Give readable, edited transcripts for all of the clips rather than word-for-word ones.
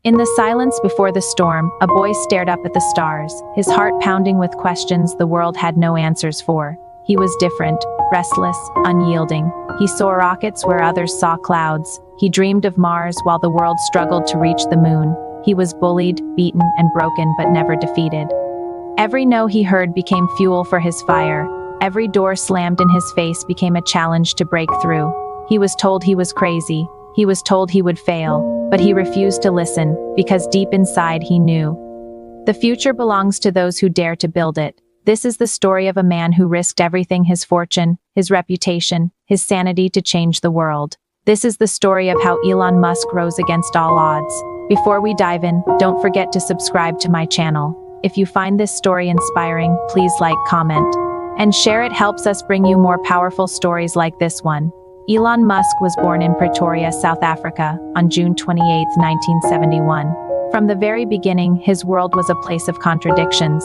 In the silence before the storm, a boy stared up at the stars, his heart pounding with questions the world had no answers for. He was different, restless, unyielding. He saw rockets where others saw clouds. He dreamed of Mars while the world struggled to reach the moon. He was bullied, beaten, and broken, but never defeated. Every no he heard became fuel for his fire. Every door slammed in his face became a challenge to break through. He was told he was crazy. He was told he would fail, but he refused to listen, because deep inside he knew. The future belongs to those who dare to build it. This is the story of a man who risked everything: his fortune, his reputation, his sanity to change the world. This is the story of how Elon Musk rose against all odds. Before we dive in, don't forget to subscribe to my channel. If you find this story inspiring, please like, comment, and share. It helps us bring you more powerful stories like this one. Elon Musk was born in Pretoria, South Africa, on June 28, 1971. From the very beginning, his world was a place of contradictions.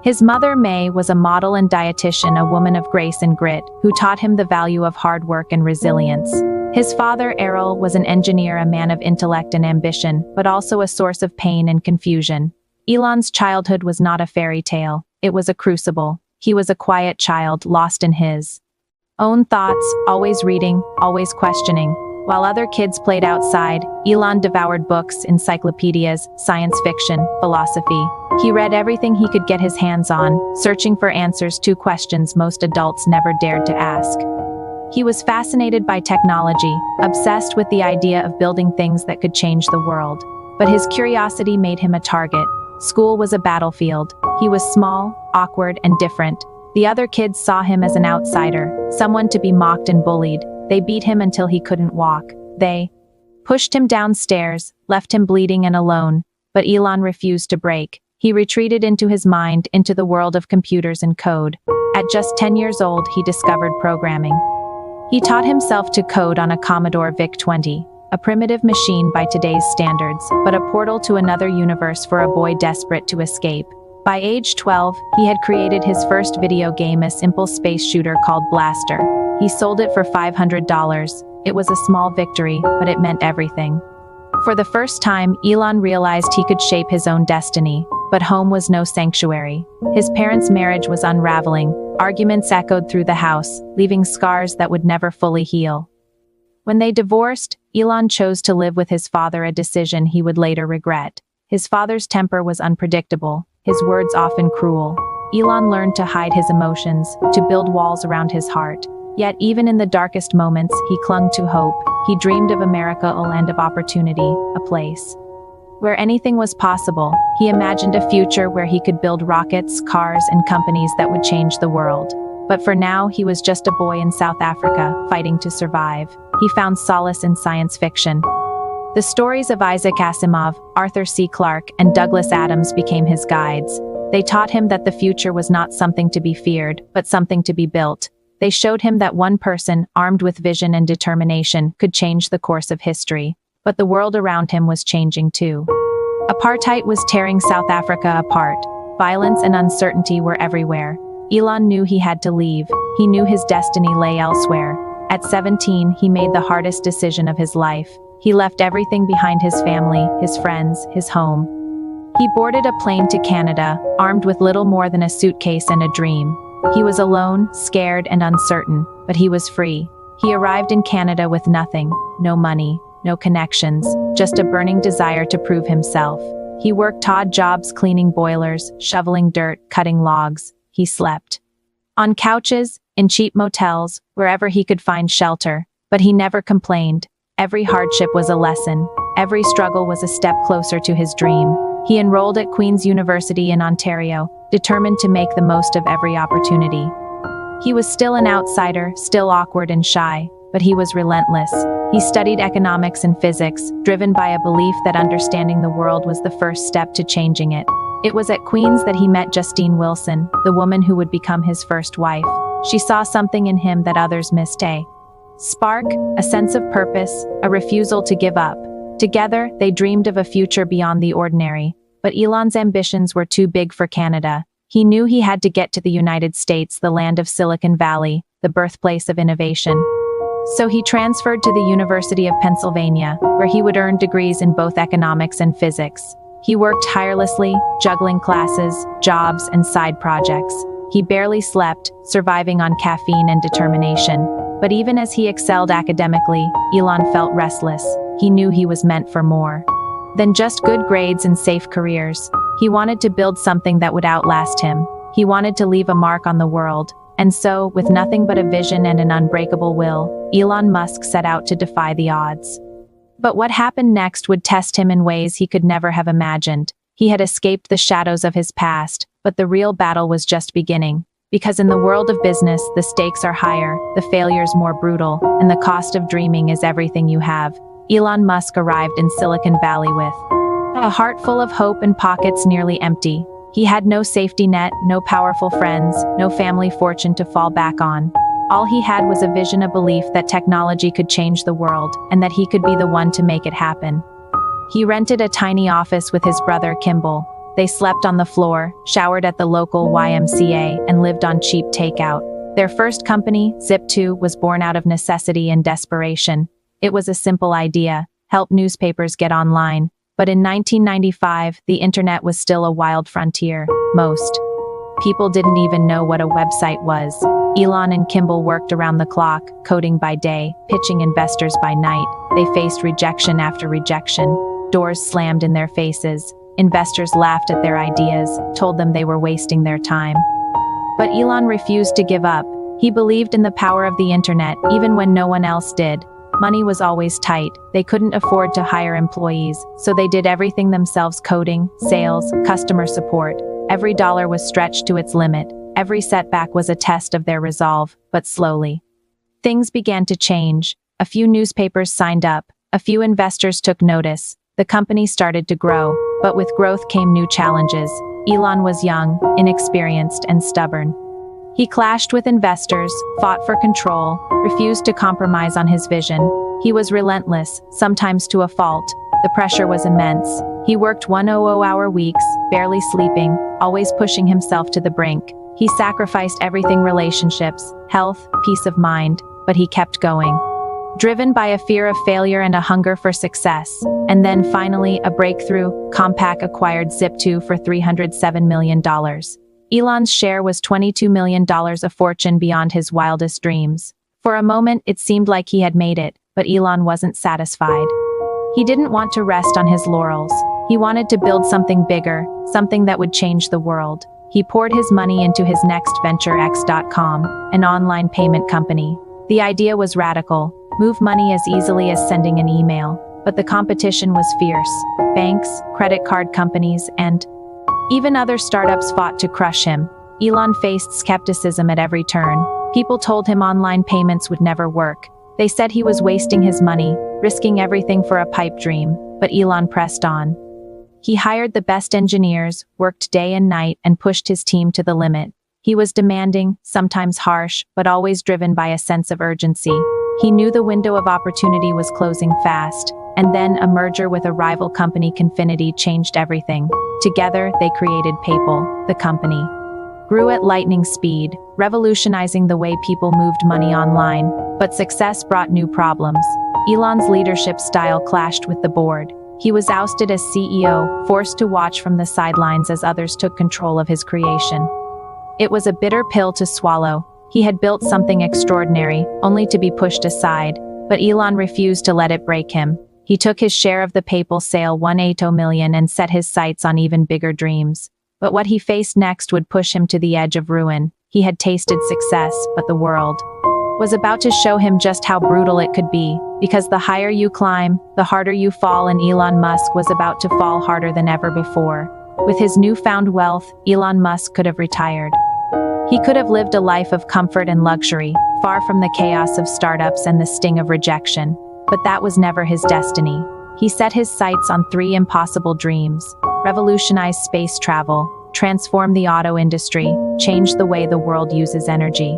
His mother, May, was a model and dietitian, a woman of grace and grit, who taught him the value of hard work and resilience. His father, Errol, was an engineer, a man of intellect and ambition, but also a source of pain and confusion. Elon's childhood was not a fairy tale. It was a crucible. He was a quiet child, lost in his own thoughts, always reading, always questioning. While other kids played outside, Elon devoured books, encyclopedias, science fiction, philosophy. He read everything he could get his hands on, searching for answers to questions most adults never dared to ask. He was fascinated by technology, obsessed with the idea of building things that could change the world. But his curiosity made him a target. School was a battlefield. He was small, awkward, and different. The other kids saw him as an outsider, someone to be mocked and bullied. They beat him until he couldn't walk. They pushed him downstairs, left him bleeding and alone. But Elon refused to break. He retreated into his mind, into the world of computers and code. At just 10 years old, he discovered programming. He taught himself to code on a Commodore VIC-20, a primitive machine by today's standards, but a portal to another universe for a boy desperate to escape. By age 12, he had created his first video game, a simple space shooter called Blaster. He sold it for $500. It was a small victory, but it meant everything. For the first time, Elon realized he could shape his own destiny, but home was no sanctuary. His parents' marriage was unraveling. Arguments echoed through the house, leaving scars that would never fully heal. When they divorced, Elon chose to live with his father, a decision he would later regret. His father's temper was unpredictable, his words often cruel. Elon learned to hide his emotions, to build walls around his heart. Yet even in the darkest moments, he clung to hope. He dreamed of America, a land of opportunity, a place where anything was possible. He imagined a future where he could build rockets, cars, and companies that would change the world. But for now, he was just a boy in South Africa, fighting to survive. He found solace in science fiction. The stories of Isaac Asimov, Arthur C. Clarke, and Douglas Adams became his guides. They taught him that the future was not something to be feared, but something to be built. They showed him that one person, armed with vision and determination, could change the course of history. But the world around him was changing too. Apartheid was tearing South Africa apart. Violence and uncertainty were everywhere. Elon knew he had to leave. He knew his destiny lay elsewhere. At 17, he made the hardest decision of his life. He left everything behind: his family, his friends, his home. He boarded a plane to Canada, armed with little more than a suitcase and a dream. He was alone, scared, and uncertain, but he was free. He arrived in Canada with nothing: no money, no connections, just a burning desire to prove himself. He worked odd jobs, cleaning boilers, shoveling dirt, cutting logs. He slept on couches, in cheap motels, wherever he could find shelter. But he never complained. Every hardship was a lesson. Every struggle was a step closer to his dream. He enrolled at Queen's University in Ontario, determined to make the most of every opportunity. He was still an outsider, still awkward and shy, but he was relentless. He studied economics and physics, driven by a belief that understanding the world was the first step to changing it. It was at Queen's that he met Justine Wilson, the woman who would become his first wife. She saw something in him that others missed: a spark, a sense of purpose, a refusal to give up. Together, they dreamed of a future beyond the ordinary. But Elon's ambitions were too big for Canada. He knew he had to get to the United States, the land of Silicon Valley, the birthplace of innovation. So he transferred to the University of Pennsylvania, where he would earn degrees in both economics and physics. He worked tirelessly, juggling classes, jobs, and side projects. He barely slept, surviving on caffeine and determination. But even as he excelled academically, Elon felt restless. He knew he was meant for more than just good grades and safe careers. He wanted to build something that would outlast him. He wanted to leave a mark on the world. And so, with nothing but a vision and an unbreakable will, Elon Musk set out to defy the odds. But what happened next would test him in ways he could never have imagined. He had escaped the shadows of his past, but the real battle was just beginning. Because in the world of business, the stakes are higher, the failures more brutal, and the cost of dreaming is everything you have. Elon Musk arrived in Silicon Valley with a heart full of hope and pockets nearly empty. He had no safety net, no powerful friends, no family fortune to fall back on. All he had was a vision, a belief that technology could change the world, and that he could be the one to make it happen. He rented a tiny office with his brother Kimball. They slept on the floor, showered at the local YMCA, and lived on cheap takeout. Their first company, Zip2, was born out of necessity and desperation. It was a simple idea: help newspapers get online. But in 1995, the internet was still a wild frontier. Most people didn't even know what a website was. Elon and Kimball worked around the clock, coding by day, pitching investors by night. They faced rejection after rejection. Doors slammed in their faces. Investors laughed at their ideas, told them they were wasting their time. But Elon refused to give up. He believed in the power of the internet, even when no one else did. Money was always tight. They couldn't afford to hire employees, so they did everything themselves: coding, sales, customer support. Every dollar was stretched to its limit. Every setback was a test of their resolve, but slowly things began to change. A few newspapers signed up. A few investors took notice. The company started to grow, but with growth came new challenges. Elon was young, inexperienced, and stubborn. He clashed with investors, fought for control, refused to compromise on his vision. He was relentless, sometimes to a fault. The pressure was immense. He worked 100-hour weeks, barely sleeping, always pushing himself to the brink. He sacrificed everything: relationships, health, peace of mind, but he kept going. Driven by a fear of failure and a hunger for success. And then finally, a breakthrough: Compaq acquired Zip2 for $307 million. Elon's share was $22 million, a fortune beyond his wildest dreams. For a moment, it seemed like he had made it, but Elon wasn't satisfied. He didn't want to rest on his laurels. He wanted to build something bigger, something that would change the world. He poured his money into his next venture, X.com, an online payment company. The idea was radical: move money as easily as sending an email. But the competition was fierce. Banks, credit card companies, and even other startups fought to crush him. Elon faced skepticism at every turn. People told him online payments would never work. They said he was wasting his money, risking everything for a pipe dream. But Elon pressed on. He hired the best engineers, worked day and night, and pushed his team to the limit. He was demanding, sometimes harsh, but always driven by a sense of urgency. He knew the window of opportunity was closing fast. And then a merger with a rival company, Confinity, changed everything. Together, they created PayPal. The company grew at lightning speed, revolutionizing the way people moved money online. But success brought new problems. Elon's leadership style clashed with the board. He was ousted as CEO, forced to watch from the sidelines as others took control of his creation. It was a bitter pill to swallow. He had built something extraordinary, only to be pushed aside. But Elon refused to let it break him. He took his share of the PayPal sale, $180 million, and set his sights on even bigger dreams. But what he faced next would push him to the edge of ruin. He had tasted success, but the world was about to show him just how brutal it could be. Because the higher you climb, the harder you fall, and Elon Musk was about to fall harder than ever before. With his newfound wealth, Elon Musk could have retired. He could have lived a life of comfort and luxury, far from the chaos of startups and the sting of rejection. But that was never his destiny. He set his sights on three impossible dreams: revolutionize space travel, transform the auto industry, change the way the world uses energy.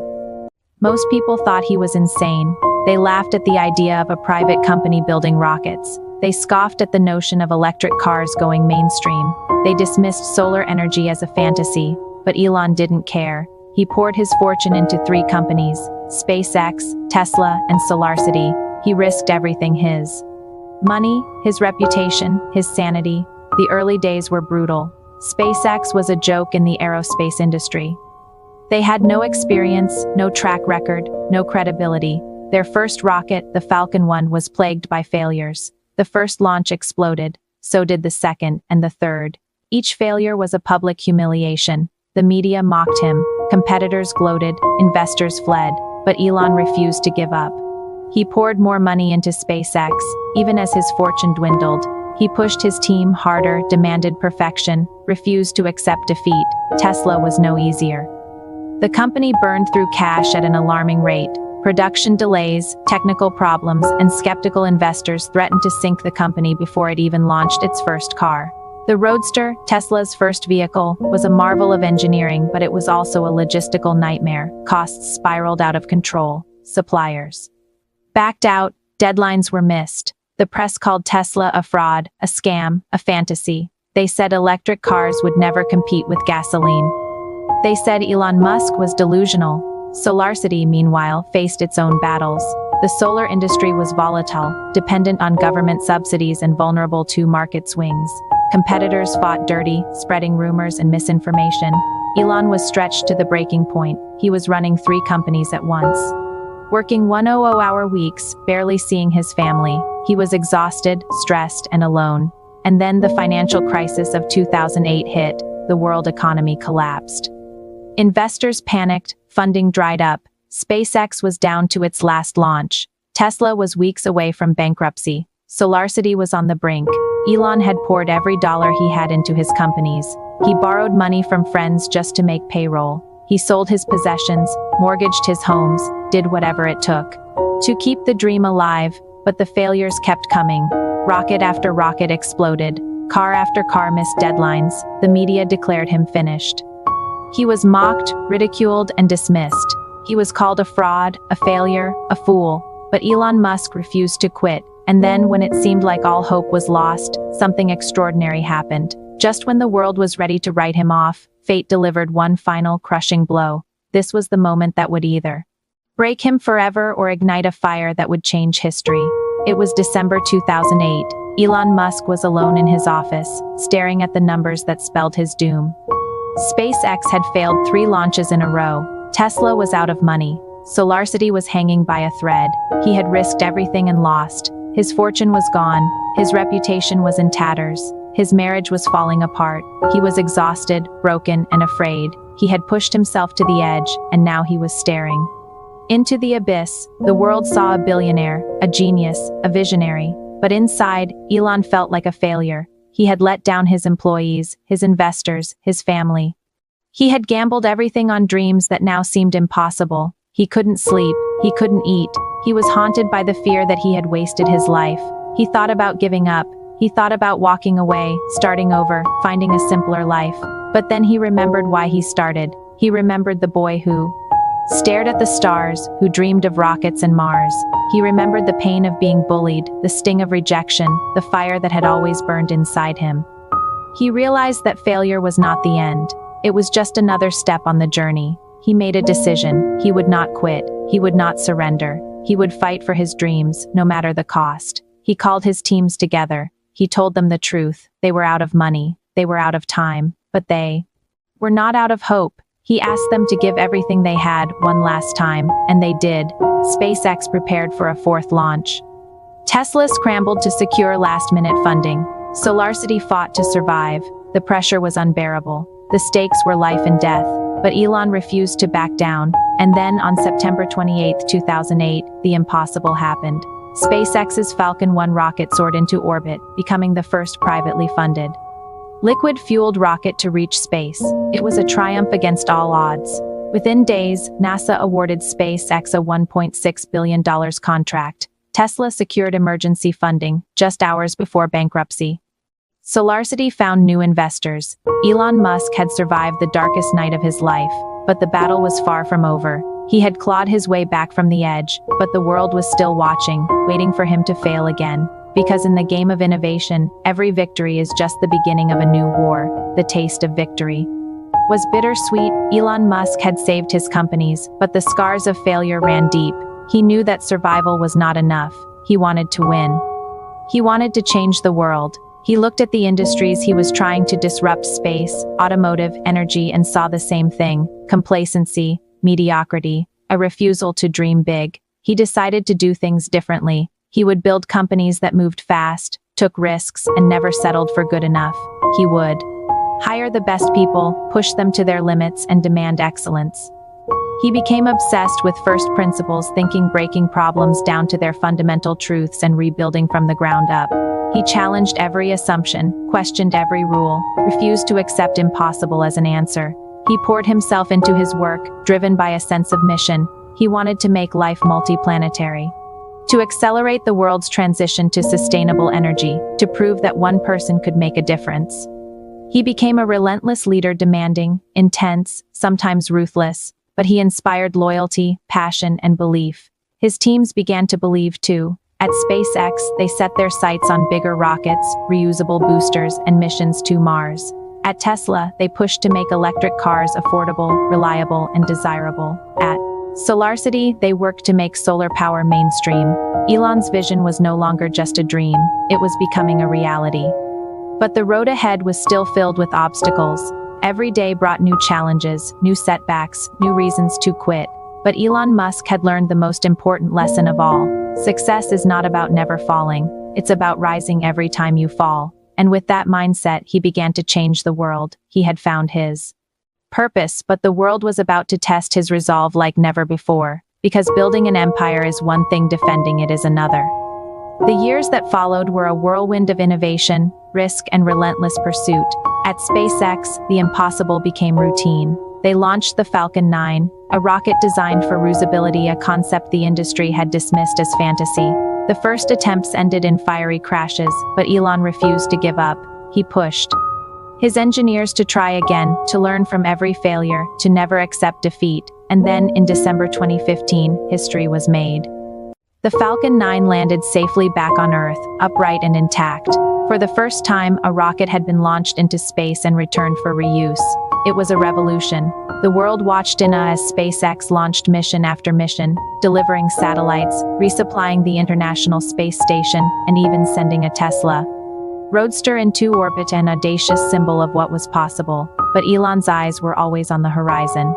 Most people thought he was insane. They laughed at the idea of a private company building rockets. They scoffed at the notion of electric cars going mainstream. They dismissed solar energy as a fantasy. But Elon didn't care. He poured his fortune into three companies: SpaceX, Tesla, and SolarCity, he risked everything: his money, his reputation, his sanity. The early days were brutal. SpaceX was a joke in the aerospace industry. They had no experience, no track record, no credibility. Their first rocket, the Falcon 1, was plagued by failures. The first launch exploded, so did the second and the third. Each failure was a public humiliation. The media mocked him, competitors gloated, investors fled, but Elon refused to give up. He poured more money into SpaceX, even as his fortune dwindled. He pushed his team harder, demanded perfection, refused to accept defeat. Tesla was no easier. The company burned through cash at an alarming rate. Production delays, technical problems, and skeptical investors threatened to sink the company before it even launched its first car. The Roadster, Tesla's first vehicle, was a marvel of engineering, but it was also a logistical nightmare. Costs spiraled out of control. Suppliers backed out, deadlines were missed. The press called Tesla a fraud, a scam, a fantasy. They said electric cars would never compete with gasoline. They said Elon Musk was delusional. SolarCity, meanwhile, faced its own battles. The solar industry was volatile, dependent on government subsidies and vulnerable to market swings. Competitors fought dirty, spreading rumors and misinformation. Elon was stretched to the breaking point. He was running 3 companies at once, working 100-hour weeks, barely seeing his family. He was exhausted, stressed, and alone. And then the financial crisis of 2008 hit. The world economy collapsed. Investors panicked, funding dried up. SpaceX was down to its last launch. Tesla was weeks away from bankruptcy. SolarCity was on the brink. Elon had poured every dollar he had into his companies. He borrowed money from friends just to make payroll. He sold his possessions, mortgaged his homes, did whatever it took to keep the dream alive, but the failures kept coming. Rocket after rocket exploded. Car after car missed deadlines. The media declared him finished. He was mocked, ridiculed, and dismissed. He was called a fraud, a failure, a fool. But Elon Musk refused to quit. And then, when it seemed like all hope was lost, something extraordinary happened. Just when the world was ready to write him off, fate delivered one final, crushing blow. This was the moment that would either break him forever or ignite a fire that would change history. It was December 2008. Elon Musk was alone in his office, staring at the numbers that spelled his doom. SpaceX had failed 3 launches in a row. Tesla was out of money. SolarCity was hanging by a thread. He had risked everything and lost. His fortune was gone. His reputation was in tatters. His marriage was falling apart. He was exhausted, broken, and afraid. He had pushed himself to the edge, and now he was staring into the abyss. The world saw a billionaire, a genius, a visionary. But inside, Elon felt like a failure. He had let down his employees, his investors, his family. He had gambled everything on dreams that now seemed impossible. He couldn't sleep. He couldn't eat. He was haunted by the fear that he had wasted his life. He thought about giving up. He thought about walking away, starting over, finding a simpler life. But then he remembered why he started. He remembered the boy who stared at the stars, who dreamed of rockets and Mars. He remembered the pain of being bullied, the sting of rejection, the fire that had always burned inside him. He realized that failure was not the end. It was just another step on the journey. He made a decision. He would not quit. He would not surrender. He would fight for his dreams, no matter the cost. He called his teams together. He told them the truth. They were out of money. They were out of time. But they were not out of hope. He asked them to give everything they had one last time, and they did. SpaceX prepared for a 4th launch. Tesla scrambled to secure last-minute funding. SolarCity fought to survive. The pressure was unbearable. The stakes were life and death. But Elon refused to back down. And then, on September 28, 2008, the impossible happened. SpaceX's Falcon 1 rocket soared into orbit, becoming the first privately funded liquid-fueled rocket to reach space. It was a triumph against all odds. Within days, NASA awarded SpaceX a $1.6 billion contract. Tesla secured emergency funding, just hours before bankruptcy. SolarCity found new investors. Elon Musk had survived the darkest night of his life, but the battle was far from over. He had clawed his way back from the edge, but the world was still watching, waiting for him to fail again. Because in the game of innovation, every victory is just the beginning of a new war, the taste of victory. was bittersweet. Elon Musk had saved his companies, but the scars of failure ran deep. He knew that survival was not enough. He wanted to win. He wanted to change the world. He looked at the industries he was trying to disrupt: space, automotive, energy, and saw the same thing: complacency, mediocrity, a refusal to dream big. He decided to do things differently. He would build companies that moved fast, took risks, and never settled for good enough. He would hire the best people, push them to their limits, and demand excellence. He became obsessed with first principles, thinking, breaking problems down to their fundamental truths and rebuilding from the ground up. He challenged every assumption, questioned every rule, refused to accept impossible as an answer. He poured himself into his work, driven by a sense of mission. He wanted to make life multiplanetary, to accelerate the world's transition to sustainable energy, to prove that one person could make a difference. He became a relentless leader, demanding, intense, sometimes ruthless, but he inspired loyalty, passion, and belief. His teams began to believe too. At SpaceX, they set their sights on bigger rockets, reusable boosters, and missions to Mars. At Tesla, they pushed to make electric cars affordable, reliable, and desirable. At SolarCity, they worked to make solar power mainstream. Elon's vision was no longer just a dream, it was becoming a reality. But the road ahead was still filled with obstacles. Every day brought new challenges, new setbacks, new reasons to quit. But Elon Musk had learned the most important lesson of all. Success is not about never falling, it's about rising every time you fall. And with that mindset, he began to change the world. He had found his purpose, but the world was about to test his resolve like never before. Because building an empire is one thing, defending it is another. The years that followed were a whirlwind of innovation, risk, and relentless pursuit. At SpaceX, the impossible became routine. They launched the Falcon 9, a rocket designed for reusability, a concept the industry had dismissed as fantasy. The first attempts ended in fiery crashes, but Elon refused to give up. He pushed his engineers to try again, to learn from every failure, to never accept defeat. And then, in December 2015, history was made. The Falcon 9 landed safely back on Earth, upright and intact. For the first time, a rocket had been launched into space and returned for reuse. It was a revolution. The world watched in awe as SpaceX launched mission after mission, delivering satellites, resupplying the International Space Station, and even sending a Tesla Roadster into orbit, an audacious symbol of what was possible. But Elon's eyes were always on the horizon.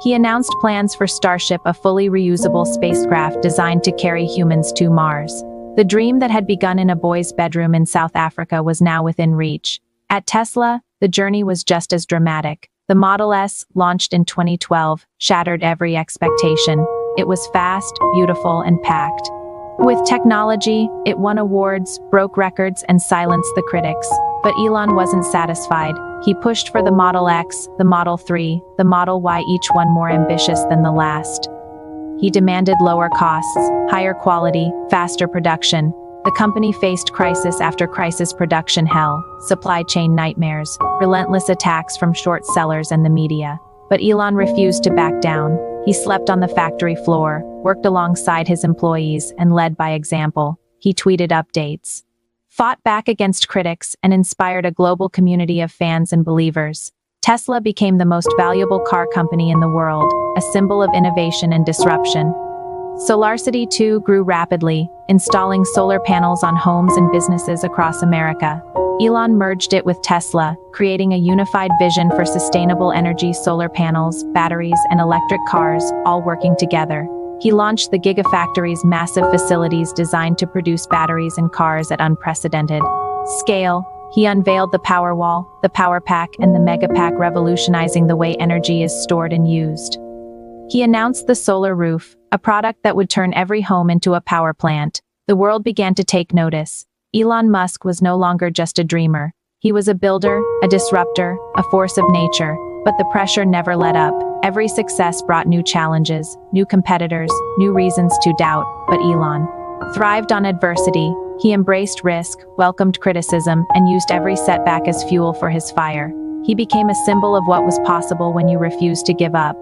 He announced plans for Starship, a fully reusable spacecraft designed to carry humans to Mars. The dream that had begun in a boy's bedroom in South Africa was now within reach. At Tesla, the journey was just as dramatic. The Model S, launched in 2012, shattered every expectation. It was fast, beautiful, and packed. With technology, it won awards, broke records, and silenced the critics. But Elon wasn't satisfied. He pushed for the Model X, the Model 3, the Model Y, each one more ambitious than the last. He demanded lower costs, higher quality, faster production. The company faced crisis after crisis: production hell, supply chain nightmares, relentless attacks from short sellers and the media. But Elon refused to back down. He slept on the factory floor, worked alongside his employees, and led by example. He tweeted updates, fought back against critics, and inspired a global community of fans and believers. Tesla became the most valuable car company in the world, a symbol of innovation and disruption. SolarCity too grew rapidly, installing solar panels on homes and businesses across America. Elon merged it with Tesla, creating a unified vision for sustainable energy: solar panels, batteries, and electric cars, all working together. He launched the Gigafactories, massive facilities designed to produce batteries and cars at unprecedented scale. He unveiled the Powerwall, the Powerpack, and the Megapack, revolutionizing the way energy is stored and used. He announced the Solar Roof, a product that would turn every home into a power plant. The world began to take notice. Elon Musk was no longer just a dreamer. He was a builder, a disruptor, a force of nature. But the pressure never let up. Every success brought new challenges, new competitors, new reasons to doubt. But Elon thrived on adversity. He embraced risk, welcomed criticism, and used every setback as fuel for his fire. He became a symbol of what was possible when you refused to give up.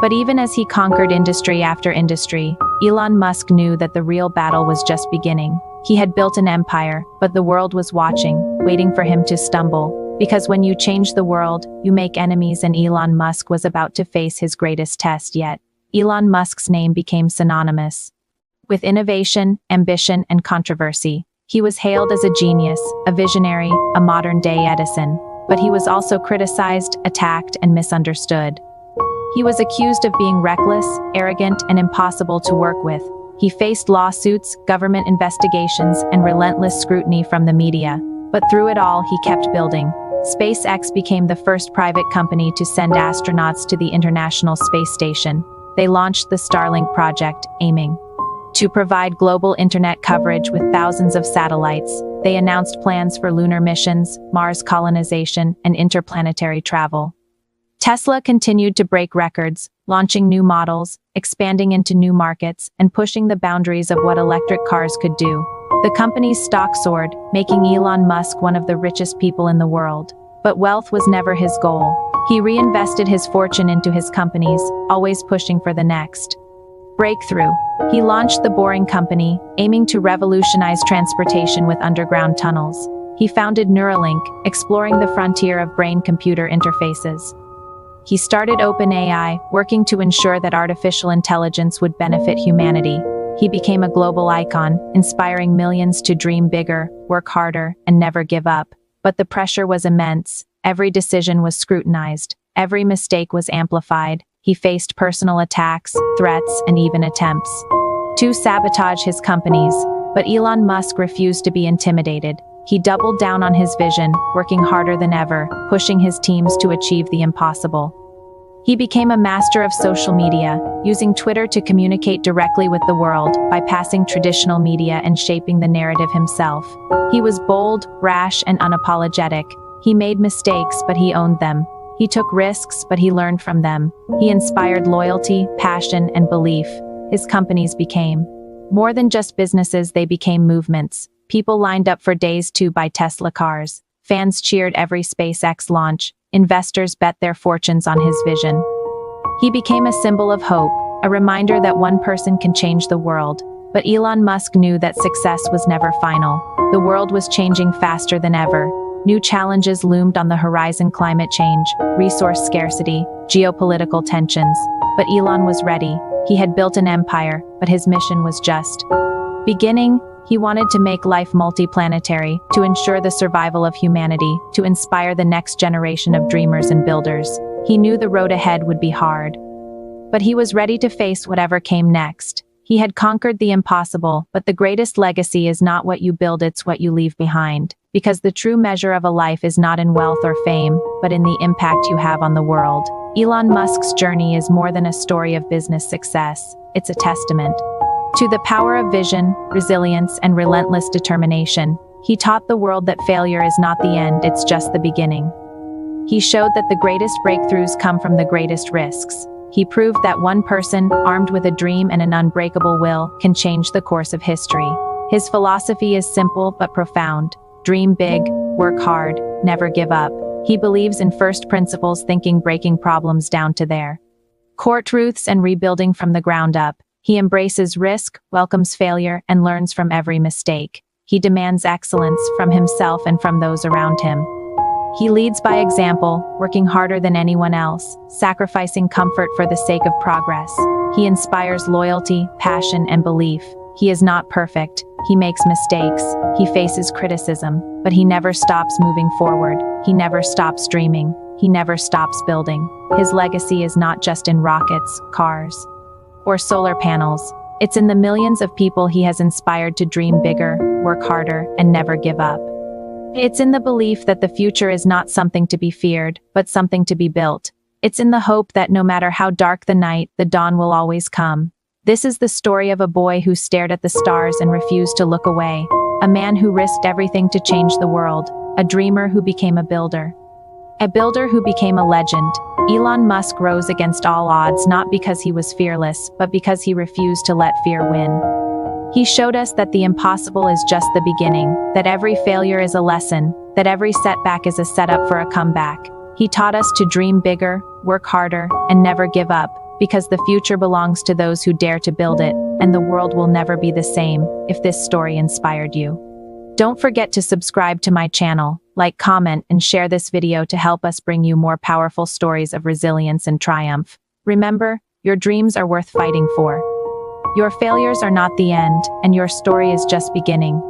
But even as he conquered industry after industry, Elon Musk knew that the real battle was just beginning. He had built an empire, but the world was watching, waiting for him to stumble. Because when you change the world, you make enemies, and Elon Musk was about to face his greatest test yet. Elon Musk's name became synonymous with innovation, ambition, and controversy. He was hailed as a genius, a visionary, a modern-day Edison. But he was also criticized, attacked, and misunderstood. He was accused of being reckless, arrogant, and impossible to work with. He faced lawsuits, government investigations, and relentless scrutiny from the media. But through it all, he kept building. SpaceX became the first private company to send astronauts to the International Space Station. They launched the Starlink project, aiming to provide global internet coverage with thousands of satellites. They announced plans for lunar missions, Mars colonization, and interplanetary travel. Tesla continued to break records, launching new models, expanding into new markets, and pushing the boundaries of what electric cars could do. The company's stock soared, making Elon Musk one of the richest people in the world. But wealth was never his goal. He reinvested his fortune into his companies, always pushing for the next breakthrough. He launched the Boring Company, aiming to revolutionize transportation with underground tunnels. He founded Neuralink, exploring the frontier of brain-computer interfaces. He started OpenAI, working to ensure that artificial intelligence would benefit humanity. He became a global icon, inspiring millions to dream bigger, work harder, and never give up. But the pressure was immense. Every decision was scrutinized. Every mistake was amplified. He faced personal attacks, threats, and even attempts to sabotage his companies. But Elon Musk refused to be intimidated. He doubled down on his vision, working harder than ever, pushing his teams to achieve the impossible. He became a master of social media, using Twitter to communicate directly with the world, bypassing traditional media and shaping the narrative himself. He was bold, rash, and unapologetic. He made mistakes, but he owned them. He took risks, but he learned from them. He inspired loyalty, passion, and belief. His companies became more than just businesses, they became movements. People lined up for days to buy Tesla cars. Fans cheered every SpaceX launch. Investors bet their fortunes on his vision. He became a symbol of hope, a reminder that one person can change the world. But Elon Musk knew that success was never final. The world was changing faster than ever. New challenges loomed on the horizon: climate change, resource scarcity, geopolitical tensions. But Elon was ready. He had built an empire, but his mission was just beginning. He wanted to make life multiplanetary, to ensure the survival of humanity, to inspire the next generation of dreamers and builders. He knew the road ahead would be hard. But he was ready to face whatever came next. He had conquered the impossible, but the greatest legacy is not what you build, it's what you leave behind. Because the true measure of a life is not in wealth or fame, but in the impact you have on the world. Elon Musk's journey is more than a story of business success. It's a testament to the power of vision, resilience, and relentless determination. He taught the world that failure is not the end, it's just the beginning. He showed that the greatest breakthroughs come from the greatest risks. He proved that one person, armed with a dream and an unbreakable will, can change the course of history. His philosophy is simple but profound. Dream big, work hard, never give up. He believes in first principles thinking, breaking problems down to their core truths and rebuilding from the ground up. He embraces risk, welcomes failure, and learns from every mistake. He demands excellence from himself and from those around him. He leads by example, working harder than anyone else, sacrificing comfort for the sake of progress. He inspires loyalty, passion, and belief. He is not perfect. He makes mistakes. He faces criticism, but he never stops moving forward. He never stops dreaming. He never stops building. His legacy is not just in rockets, cars, or solar panels. It's in the millions of people he has inspired to dream bigger, work harder, and never give up. It's in the belief that the future is not something to be feared, but something to be built. It's in the hope that no matter how dark the night, the dawn will always come. This is the story of a boy who stared at the stars and refused to look away. A man who risked everything to change the world. A dreamer who became a builder. A builder who became a legend. Elon Musk rose against all odds not because he was fearless, but because he refused to let fear win. He showed us that the impossible is just the beginning, that every failure is a lesson, that every setback is a setup for a comeback. He taught us to dream bigger, work harder, and never give up, because the future belongs to those who dare to build it, and the world will never be the same. If this story inspired you, Don't forget to subscribe to my channel, like, comment, and share this video to help us bring you more powerful stories of resilience and triumph. Remember, your dreams are worth fighting for. Your failures are not the end, and your story is just beginning.